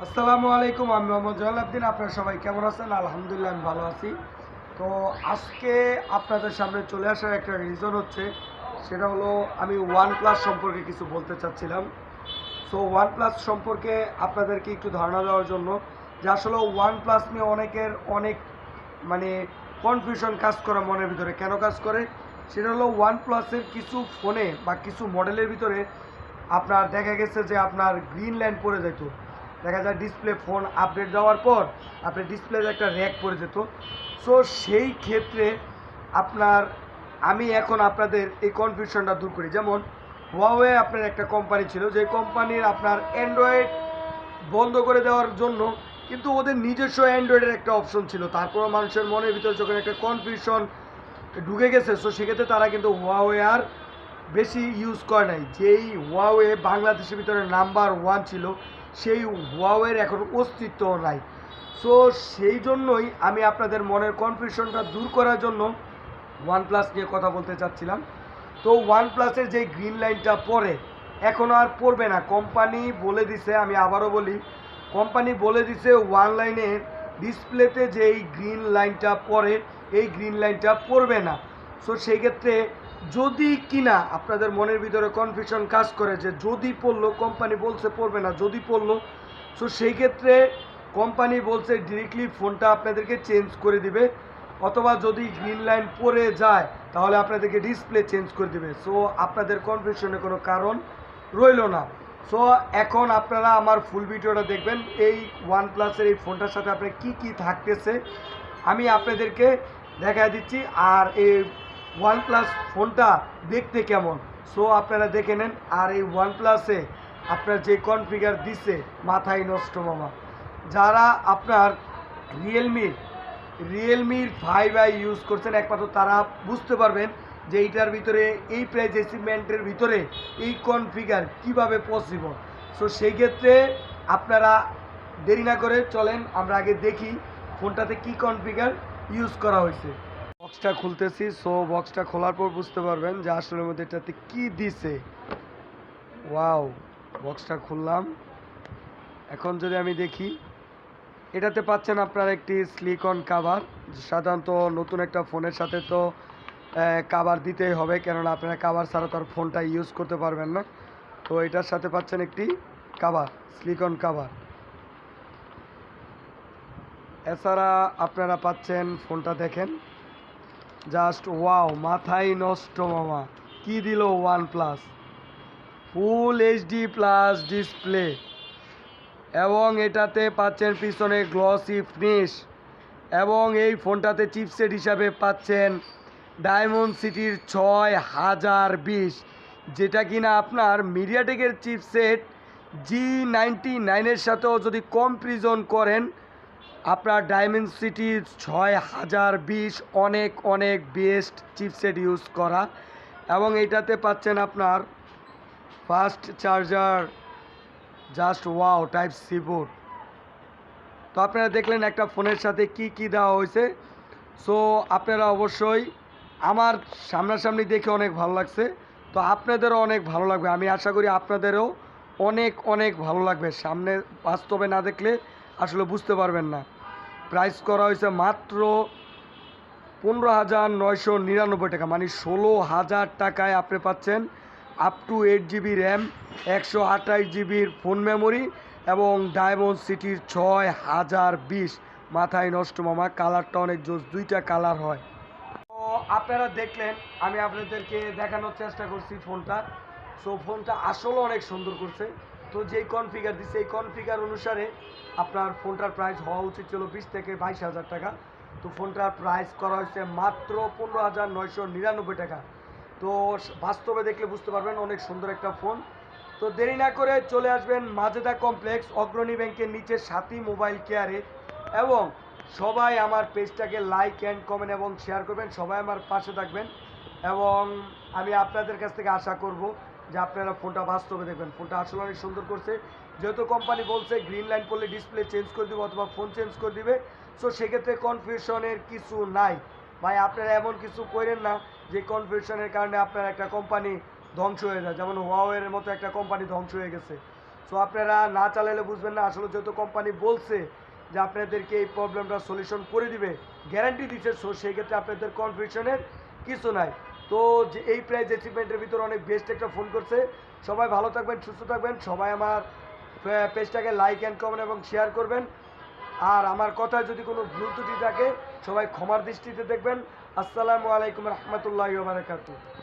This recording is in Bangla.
আসসালামু আলাইকুম। আমি মোহাম্মদ জলালউদ্দিন। আপনারা সবাই কেমন আছেন? আলহামদুলিল্লাহ আমি ভালো আছি। তো আজকে আপনাদের সামনে চলে আসার একটা রিজন হচ্ছে, সেটা হলো আমি OnePlus সম্পর্কে কিছু বলতে চাচ্ছিলাম। সো OnePlus সম্পর্কে আপনাদেরকে একটু ধারণা দেওয়ার জন্য, যে আসলে OnePlus নিয়ে অনেকের অনেক মানে কনফিউশন কাজ করে মনের ভিতরে। কেন কাজ করে? সেটা হলো OnePlus-এর কিছু ফোনে বা কিছু মডেলের ভিতরে আপনার দেখা গেছে যে আপনার গ্রিন লাইন পড়ে যেত। দেখা যায় ডিসপ্লে ফোন আপডেট দেওয়ার পর আপনার ডিসপ্লেতে একটা র্যাক পড়ে যেত। সো সেই ক্ষেত্রে আপনার আমি এখন আপনাদের এই কনফিউশনটা দূর করি। যেমন Huawei আপনার একটা কোম্পানি ছিল, যে কোম্পানির আপনার অ্যান্ড্রয়েড বন্ধ করে দেওয়ার জন্য কিন্তু ওদের নিজস্ব অ্যান্ড্রয়েডের একটা অপশন ছিল। তারপরও মানুষের মনের ভিতরে যখন একটা কনফিউশন ঢুকে গেছে, সো সেক্ষেত্রে তারা কিন্তু Huawei আর বেশি ইউজ করে নাই। যেই Huawei বাংলাদেশের ভিতরে নাম্বার ওয়ান ছিল, সেই Huawei এখন অস্তিত্ব নাই। সো সেই জন্যই আমি আপনাদের মনের কনফিউশনটা দূর করার জন্য OnePlus নিয়ে কথা বলতে চাচ্ছিলাম। তো OnePlus-এর যে গ্রিন লাইনটা পড়ে, এখন আর পড়বে না। কোম্পানি বলে দিছে, আমি আবারও বলি, কোম্পানি বলে দিছে ওয়ান লাইনের ডিসপ্লেতে যেই গ্রিন লাইনটা পড়ে, এই গ্রিন লাইনটা পড়বে না। সো সেই ক্ষেত্রে যদি কিনা আপনাদের মনের ভিতরে কনফিউশন কাজ করে যে যদি পড়লো, কোম্পানি বলছে পড়বে না, যদি পড়লো, সো সেই ক্ষেত্রে কোম্পানি বলছে ডিরেক্টলি ফোনটা আপনাদেরকে চেঞ্জ করে দিবে, অথবা যদি গ্রিন লাইন পড়ে যায় তাহলে আপনাদেরকে ডিসপ্লে চেঞ্জ করে দিবে। সো আপনাদের কনফিউশনের কোনো কারণ রইল না। সো এখন আপনারা আমার ফুল ভিডিওটা দেখবেন। এই OnePlus-এর এই ফোনটার সাথে আপনার কি কি থাকতেছে আমি আপনাদেরকে দেখায় দিচ্ছি, আর এই OnePlus ফোনটা দেখতে কেমন, সো আপনারা দেখে নেন। আর এই OnePlus-এ আপনার যে কনফিগার দিছে, মাথায় নষ্ট মামা। যারা আপনার রিয়েলমির 5i ইউজ করছেন একমাত্র তারা বুঝতে পারবেন যে এইটার ভিতরে, এই প্রাইস এসিমেন্টের ভিতরে এই কনফিগার কিভাবে পসিবল। সো সেই ক্ষেত্রে আপনারা দেরি না করে চলেন আমরা আগে দেখি ফোনটাতে কি কনফিগার ইউজ করা হয়েছে। বক্সটা খুলতেছি। সো বক্সটা খোলার পর বুঝতে পারবেন যে আসলে মধ্যে এটাতে কি দিছে। ওয়াও, বক্সটা খুললাম। এখন যদি আমি দেখি, এটাতে পাচ্ছেন আপনার একটি স্লিকন কাভার। সাধারণত নতুন একটা ফোনের সাথে তো কাভার দিতেই হবে, কেননা আপনারা কাভার ছাড়া তো আর ফোনটা ইউজ করতে পারবেন না। তো এটার সাথে পাচ্ছেন একটি কাভার, স্লিকন কাভার। এছাড়া আপনারা পাচ্ছেন, ফোনটা দেখেন, জাস্ট ওয়াও, মাথায় নষ্ট মামা। কি দিল OnePlus! Full HD plus display, এবং এটাতে পাচ্ছেন পিছনে গ্লসি ফিনিশ, এবং এই ফোনটাতে চিপসেট হিসাবে পাচ্ছেন ডায়মন্ড সিটির 6020, যেটা কিনা আপনার মিডিয়াটেকের চিপসেট G99-এর সাথেও যদি কম্পারিজন করেন, আপনার ডায়মন্ড সিটির 6020 অনেক অনেক বেস্ট চিপসেট ইউজ করা। এবং এইটাতে পাচ্ছেন আপনার fast charger, just wow, type C port. তো আপনারা দেখলেন একটা ফোনের সাথে কি কি দেওয়া হয়েছে। সো আপনারা অবশ্যই, আমার সামনাসামনি দেখে অনেক ভালো লাগছে, তো আপনাদেরও অনেক ভালো লাগবে। আমি আশা করি আপনাদেরও অনেক অনেক ভালো লাগবে। সামনে বাস্তবে না দেখলে আসলে বুঝতে পারবেন না। প্রাইস করা হয়েছে মাত্র 15,999 টাকা, মানে 16,000 টাকায় আপনি পাচ্ছেন up to 8 GB RAM, 128 GB phone memory, এবং ডায়মন্ড সিটির 6020। মাথায় নষ্ট মামা। কালারটা অনেক জোস, দুইটা কালার হয়। তো আপনারা দেখলেন, আমি আপনাদেরকে দেখানোর চেষ্টা করছি ফোনটা। সো ফোনটা আসলে অনেক সুন্দর করছে। তো যেই কনফিগার দিচ্ছে, এই কনফিগার অনুসারে আপনার ফোনটার প্রাইস হওয়া উচিত ছিল 20 থেকে 22,000 টাকা। তো ফোনটার প্রাইস করা হয়েছে মাত্র 15,999 টাকা। তো বাস্তবে দেখলে বুঝতে পারবেন অনেক সুন্দর একটা ফোন। তো দেরি না করে চলে আসবেন মাজেদা কমপ্লেক্স, অগ্রণী ব্যাংকের নিচে সাথী মোবাইল কেয়ারে। এবং সবাই আমার পেজটাকে লাইক অ্যান্ড কমেন্ট এবং শেয়ার করবেন, সবাই আমার পাশে থাকবেন। এবং আমি আপনাদের কাছ থেকে আশা করব যে আপনারা ফোনটা বাস্তবে দেখবেন। ফোনটা আসলে অনেক সুন্দর করছে। যেহেতু কোম্পানি বলছে গ্রিন লাইন পড়লে ডিসপ্লে চেঞ্জ করে দেবে অথবা ফোন চেঞ্জ করে দিবে, সো সেক্ষেত্রে কনফিউশনের কিছু নাই। ভাই আপনারা এমন কিছু করেন না যে কনফিউশনের কারণে আপনার একটা কোম্পানি ধ্বংস হয়ে যায়, যেমন Huawei-এর মতো একটা কোম্পানি ধ্বংস হয়ে গেছে। সো আপনারা না চালাইলে বুঝবেন না। আসলে যেহেতু কোম্পানি বলছে যে আপনাদেরকে এই প্রবলেমটা সলিউশন করে দিবে, গ্যারান্টি দিচ্ছে, সো সেই ক্ষেত্রে আপনাদের কনফিউশনের কিছু নাই। তো যে এই প্রাইস অ্যাচিভমেন্টের ভিতরে অনেক বেস্ট একটা ফোন করছে। সবাই ভালো থাকবেন, সুস্থ থাকবেন। সবাই আমার পেজটাকে লাইক অ্যান্ড কমেন্ট এবং শেয়ার করবেন। আর আমার কথায় যদি কোনো ভুল ত্রুটি থাকে সবাই ক্ষমার দৃষ্টিতে দেখবেন। আসসালামু আলাইকুম রহমতুল্লাহি ওয়া বারাকাতুহু।